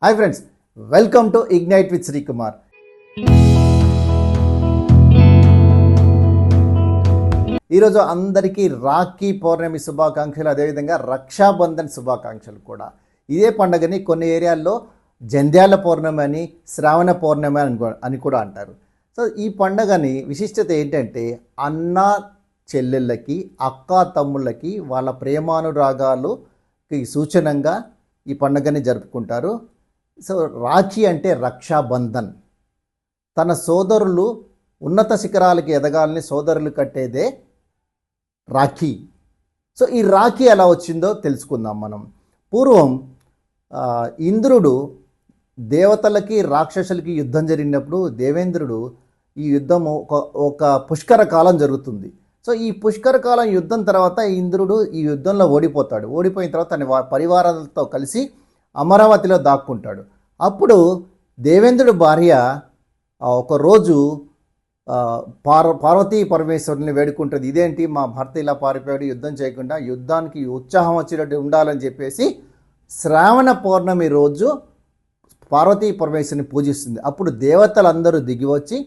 Hi friends, welcome to ignite with Srikumar. ఈరోజు అందరికీ రాఖీ పౌర్ణమి శుభాకాంక్షలు, అదేవిధంగా రక్షాబంధన్ శుభాకాంక్షలు కూడా. ఇదే పండుగని కొన్ని ఏరియాల్లో జంధ్యాల పౌర్ణమి అని, శ్రావణ పౌర్ణమి అని కూడా అంటారు. సో ఈ పండుగని విశిష్టత ఏంటంటే అన్న చెల్లెళ్ళకి, అక్క తమ్ముళ్ళకి వాళ్ళ ప్రేమానురాగాలుకి సూచనంగా ఈ పండుగని జరుపుకుంటారు. సో రాఖీ అంటే రక్షాబంధన్. తన సోదరులు ఉన్నత శిఖరాలకి ఎదగాలని సోదరులు కట్టేదే రాఖీ. సో ఈ రాఖీ ఎలా వచ్చిందో తెలుసుకుందాం మనం. పూర్వం ఇంద్రుడు దేవతలకి రాక్షసులకి యుద్ధం జరిగినప్పుడు దేవేంద్రుడు ఈ యుద్ధము ఒక పుష్కర కాలం జరుగుతుంది. సో ఈ పుష్కర కాలం యుద్ధం తర్వాత ఇంద్రుడు ఈ యుద్ధంలో ఓడిపోతాడు. ఓడిపోయిన తర్వాత తన పరివారాలతో కలిసి అమరావతిలో దాక్కుంటాడు. అప్పుడు దేవేంద్రుడి భార్య ఒకరోజు పార్వతీ పరమేశ్వరుని వేడుకుంటుంది. ఇదేంటి మా భర్త ఇలా పారిపోయాడు, యుద్ధం చేయకుండా, యుద్ధానికి ఉత్సాహం వచ్చేటట్టు ఉండాలని చెప్పేసి శ్రావణ పౌర్ణమి రోజు పార్వతీ పరమేశ్వరుని పూజిస్తుంది. అప్పుడు దేవతలందరూ దిగివచ్చి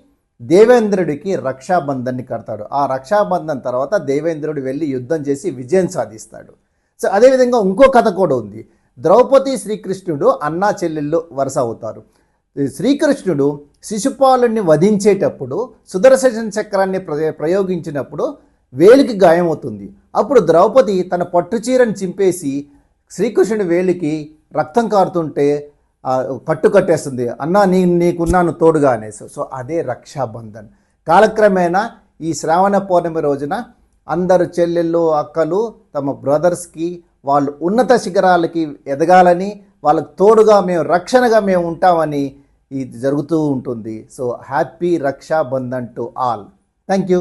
దేవేంద్రుడికి రక్షాబంధన్ని కడతాడు. ఆ రక్షాబంధన్ తర్వాత దేవేంద్రుడు వెళ్ళి యుద్ధం చేసి విజయం సాధిస్తాడు. సో అదేవిధంగా ఇంకో కథ కూడా ఉంది. ద్రౌపది శ్రీకృష్ణుడు అన్నా చెల్లెళ్ళు వరుస అవుతారు. శ్రీకృష్ణుడు శిశుపాలుని వధించేటప్పుడు సుదర్శన చక్రాన్ని ప్రయోగించినప్పుడు వేలికి గాయమవుతుంది. అప్పుడు ద్రౌపది తన పట్టుచీరని చింపేసి శ్రీకృష్ణుడి వేలికి రక్తం కారుతుంటే కట్టేస్తుంది. అన్నా నీకున్నాను తోడుగా అనేసి. సో అదే రక్షాబంధన్. కాలక్రమేణా ఈ శ్రావణ పౌర్ణమి రోజున అందరు చెల్లెళ్ళు, అక్కలు తమ బ్రదర్స్కి వాళ్ళు ఉన్నత శిఖరాలకి ఎదగాలని, వాళ్ళకు తోడుగా రక్షణగా మేము ఉంటామని ఇది జరుగుతూ ఉంటుంది. So happy Rakshabandhan to all. Thank you.